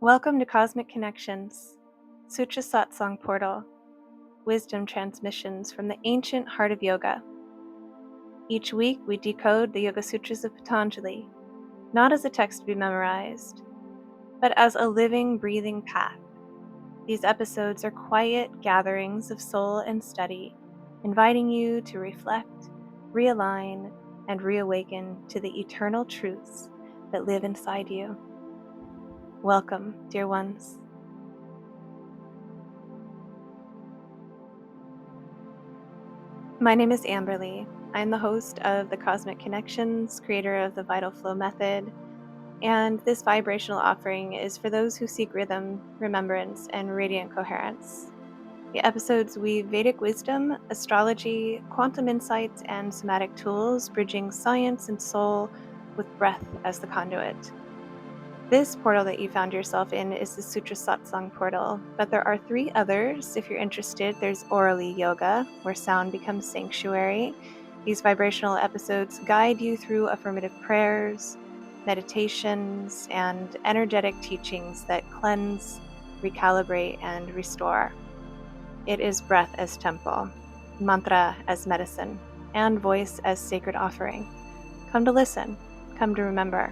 Welcome to Cosmic Connections, Sutra Satsang portal, wisdom transmissions from the ancient heart of yoga. Each week we decode the Yoga Sutras of Patanjali, not as a text to be memorized, but as a living, breathing path. These episodes are quiet gatherings of soul and study, inviting you to reflect, realign, and reawaken to the eternal truths that live inside you. Welcome, dear ones. My name is Amberly. I'm the host of the Cosmic Connections, creator of the Vital Flow Method, and this vibrational offering is for those who seek rhythm, remembrance, and radiant coherence. The episodes weave Vedic wisdom, astrology, quantum insights, and somatic tools, bridging science and soul with breath as the conduit. This portal that you found yourself in is the Sutra Satsang portal, but there are 3 others if you're interested. There's Orally Yoga, where sound becomes sanctuary. These vibrational episodes guide you through affirmative prayers, meditations, and energetic teachings that cleanse, recalibrate, and restore. It is breath as temple, mantra as medicine, and voice as sacred offering. Come to listen, come to remember.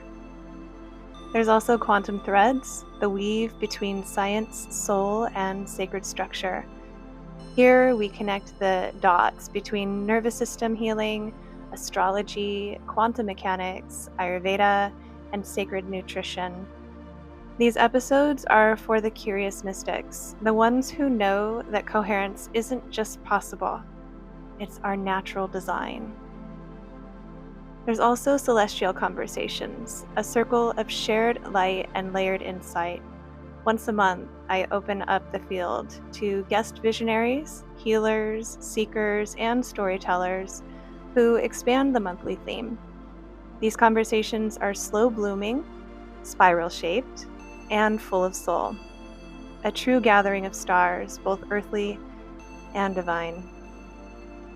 There's also Quantum Threads, the weave between science, soul, and sacred structure. Here we connect the dots between nervous system healing, astrology, quantum mechanics, Ayurveda, and sacred nutrition. These episodes are for the curious mystics, the ones who know that coherence isn't just possible, it's our natural design. There's also Celestial Conversations, a circle of shared light and layered insight. Once a month, I open up the field to guest visionaries, healers, seekers, and storytellers who expand the monthly theme. These conversations are slow blooming, spiral shaped, and full of soul. A true gathering of stars, both earthly and divine.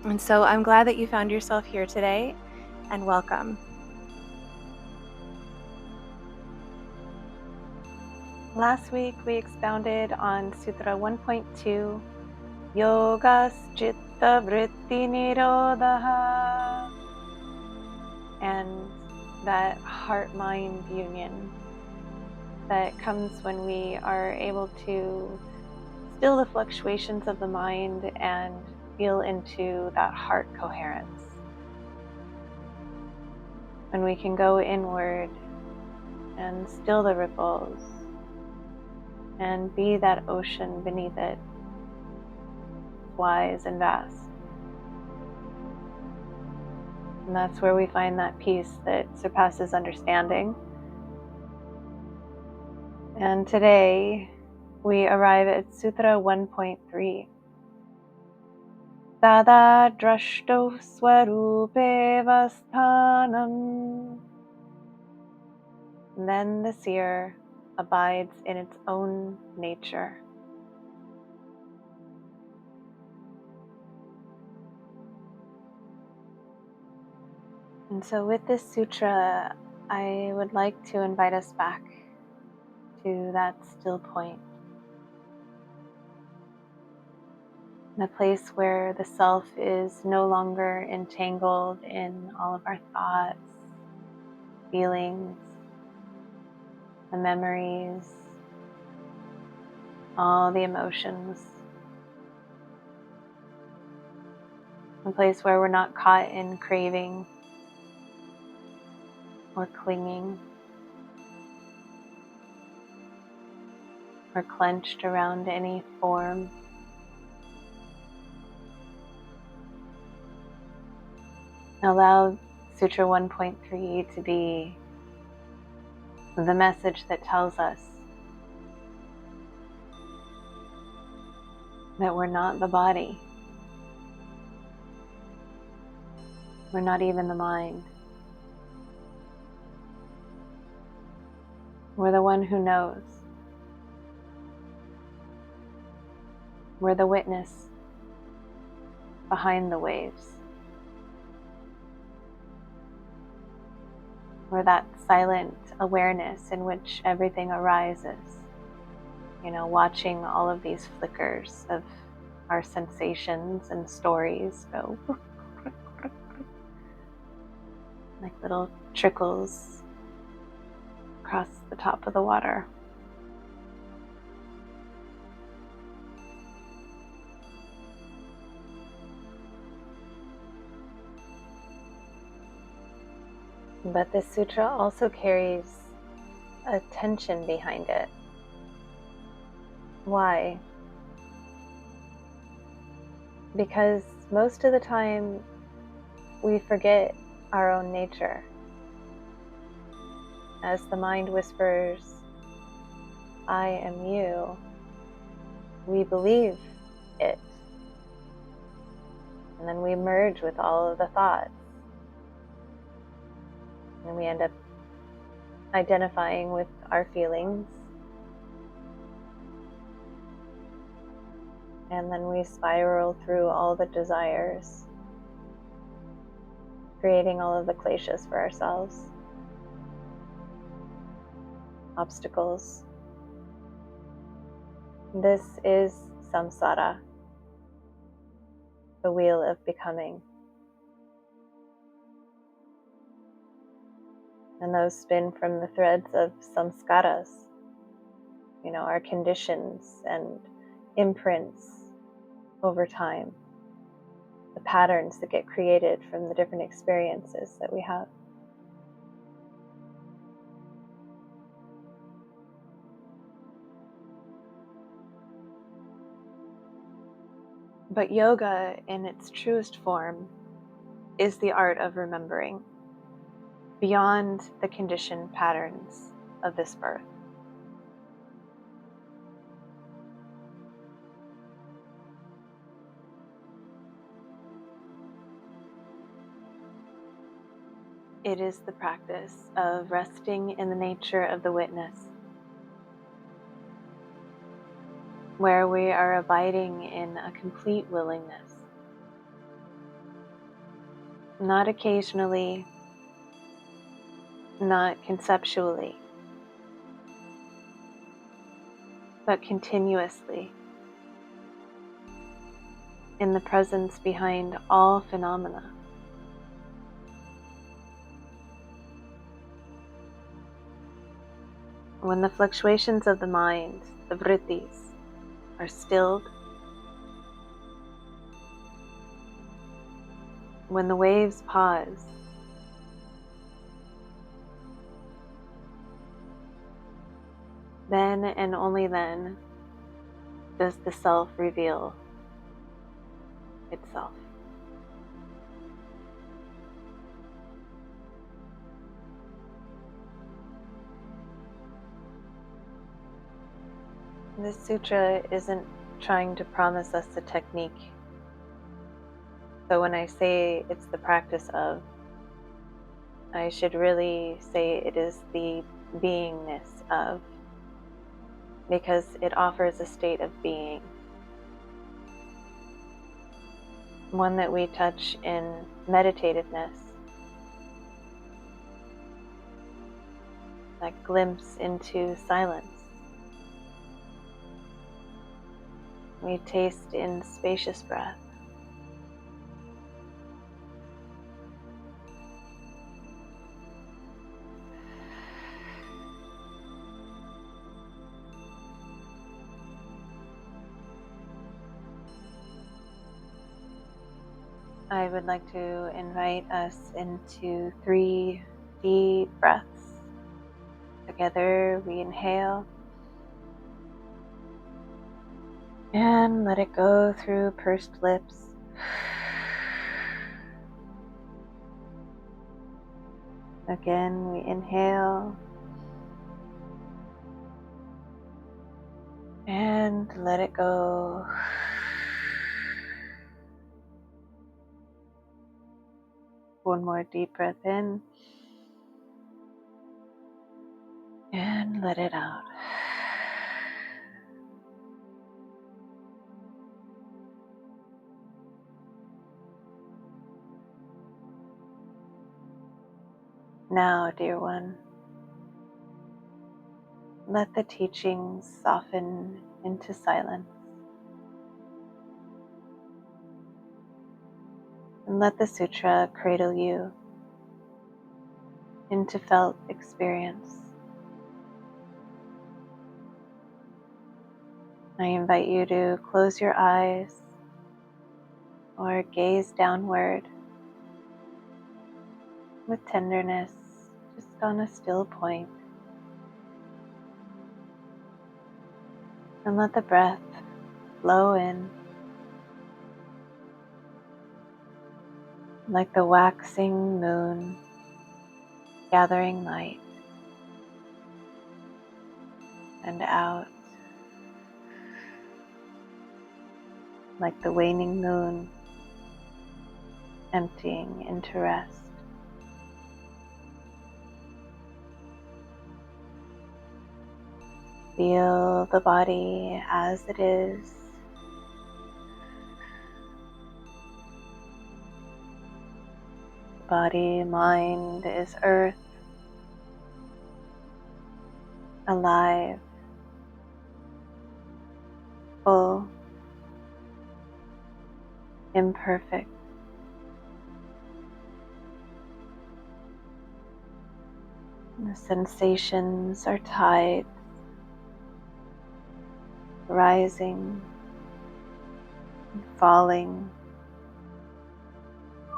And so I'm glad that you found yourself here today, and welcome. Last week we expounded on Sutra 1.2, Yogas Chitta Vritti Nirodha, and that heart-mind union that comes when we are able to still the fluctuations of the mind and feel into that heart coherence. When we can go inward and still the ripples and be that ocean beneath it, wise and vast. And that's where we find that peace that surpasses understanding. And today we arrive at Sutra 1.3. Tada, drastuh, svarupe'vasthanam. And then the seer abides in its own nature. And so with this sutra, I would like to invite us back to that still point. The place where the self is no longer entangled in all of our thoughts, feelings, the memories, all the emotions. A place where we're not caught in craving or clinging or clenched around any form. Allow Sutra 1.3 to be the message that tells us that we're not the body. We're not even the mind. We're the one who knows. We're the witness behind the waves. We're that silent awareness in which everything arises. watching all of these flickers of our sensations and stories go like little trickles across the top of the water. But this sutra also carries a tension behind it. Why? Because most of the time we forget our own nature. As the mind whispers, I am you, we believe it. And then we merge with all of the thoughts. And we end up identifying with our feelings. And then we spiral through all the desires, creating all of the kleshas for ourselves, obstacles. This is samsara, the wheel of becoming. And those spin from the threads of samskaras, our conditions and imprints over time, the patterns that get created from the different experiences that we have. But yoga, in its truest form, is the art of remembering beyond the conditioned patterns of this birth. It is the practice of resting in the nature of the witness, where we are abiding in a complete willingness, not occasionally, not conceptually, but continuously, in the presence behind all phenomena. When the fluctuations of the mind, the vrittis, are stilled, when the waves pause, then and only then does the self reveal itself. This sutra isn't trying to promise us a technique. So when I say it's the practice of, I should really say it is the beingness of, because it offers a state of being, one that we touch in meditativeness, that glimpse into silence. We taste in spacious breath. I would like to invite us into 3 deep breaths. Together we inhale and let it go through pursed lips. Again, we inhale and let it go. One more deep breath in and let it out. Now, dear one, Let the teachings soften into silence, and let the sutra cradle you into felt experience. I invite you to close your eyes or gaze downward with tenderness, just on a still point, and let the breath flow in like the waxing moon gathering light, and out like the waning moon emptying into rest. Feel the body as it is. Body, mind is earth, alive, full, imperfect. The sensations are tides, rising and falling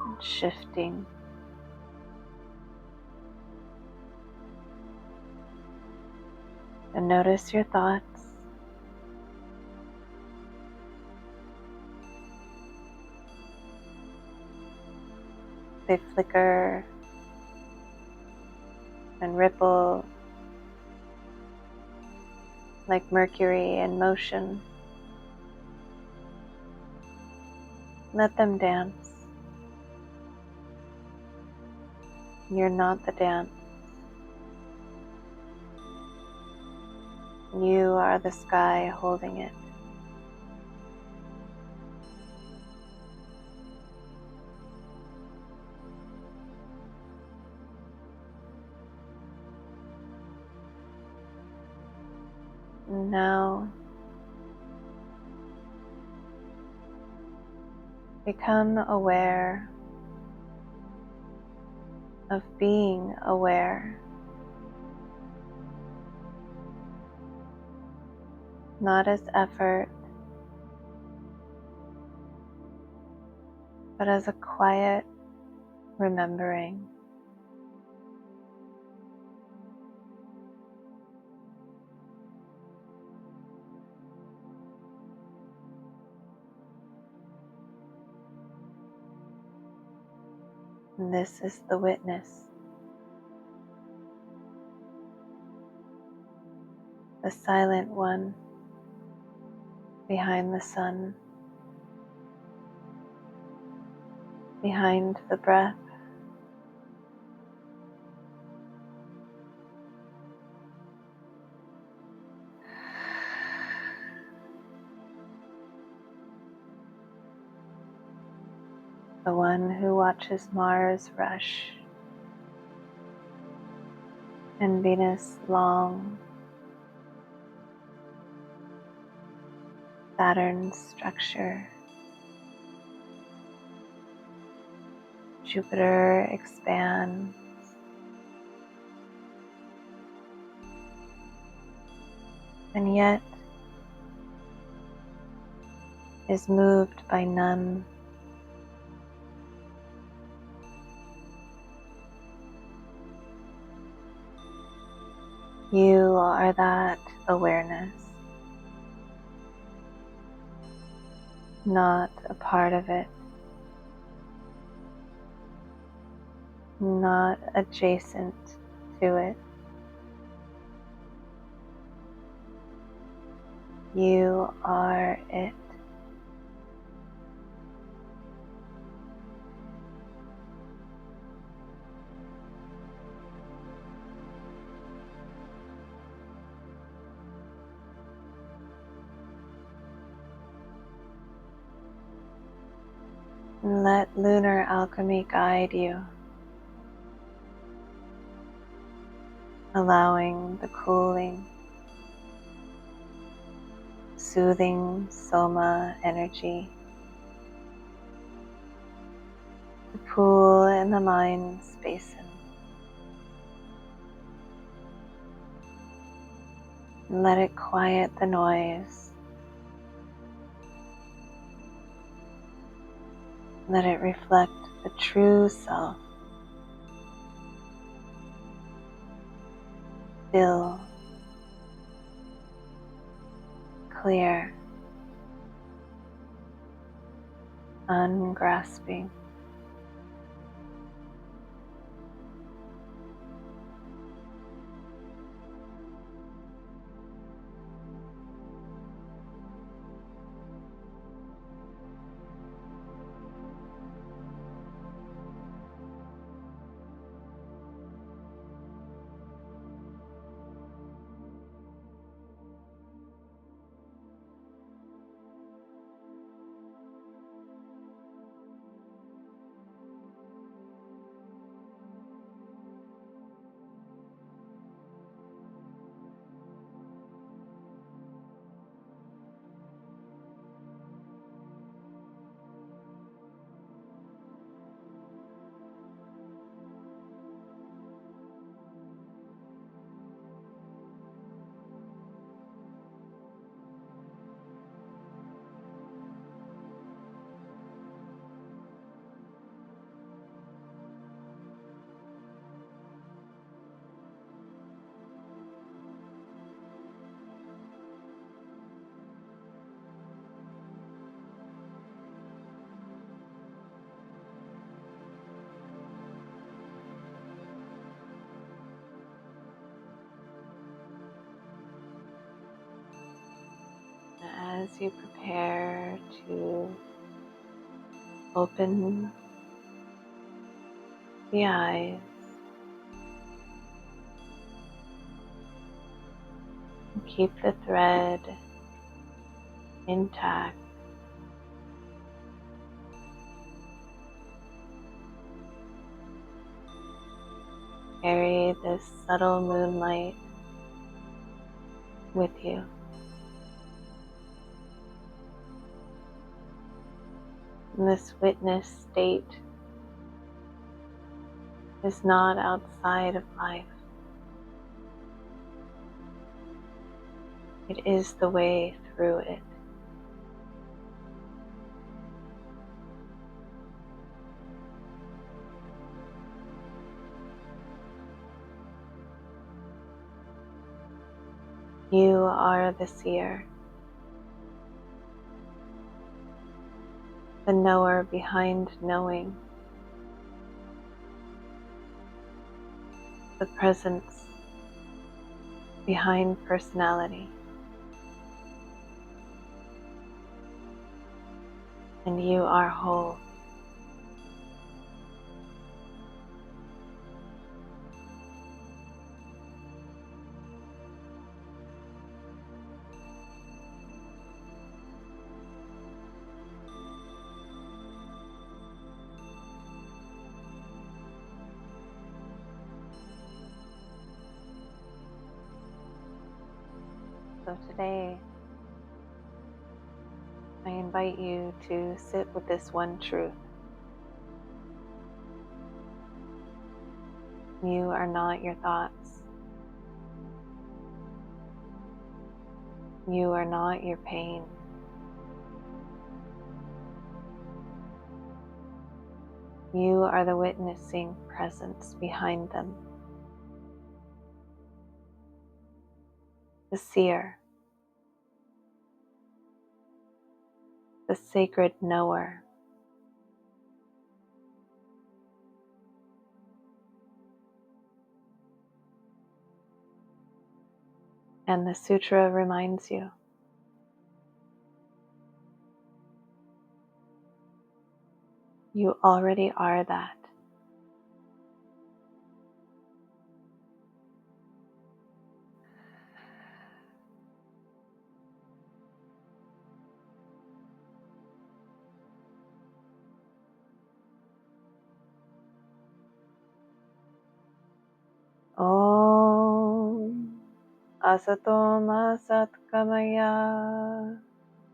and shifting. And notice your thoughts. They flicker and ripple like mercury in motion. Let them dance. You're not the dance. You are the sky holding it. And now, become aware of being aware, not as effort, but as a quiet remembering. And this is the witness, the silent one behind the sun, behind the breath. The one who watches Mars rush and Venus long, Saturn's structure, Jupiter expand, and yet is moved by none. You are that awareness, not a part of it, not adjacent to it. You are it. And let lunar alchemy guide you, allowing the cooling soothing soma energy to pool in the mind's basin. And let it quiet the noise. Let it reflect the true self, still, clear, ungrasping. As you prepare to open the eyes, and keep the thread intact. Carry this subtle moonlight with you. And this witness state is not outside of life. It is the way through it. You are the seer, the knower behind knowing, the presence behind personality, and you are whole. So today, I invite you to sit with this one truth. You are not your thoughts. You are not your pain. You are the witnessing presence behind them. The seer, the sacred knower. And the sutra reminds you, you already are that. Om Asatoma satkamaya,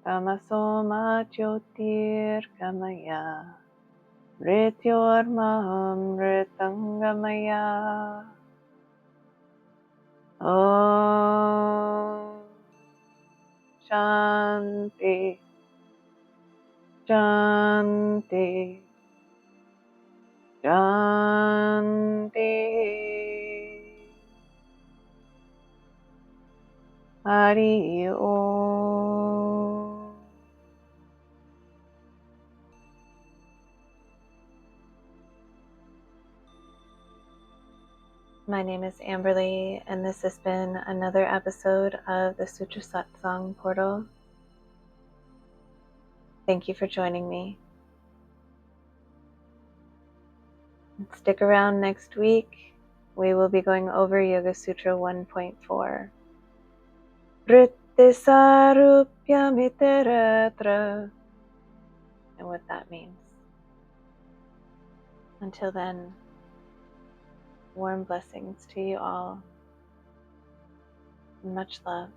tamasoma jyotirgamaya, mrityormamritangamaya. Om Shanti Shanti Shanti. Hari Om. My name is Amberly, and this has been another episode of the Sutra Satsang portal. Thank you for joining me. Stick around next week. We will be going over Yoga Sutra 1.4. Vritti sarupyamitteratra, and what that means. Until then, warm blessings to you all. Much love.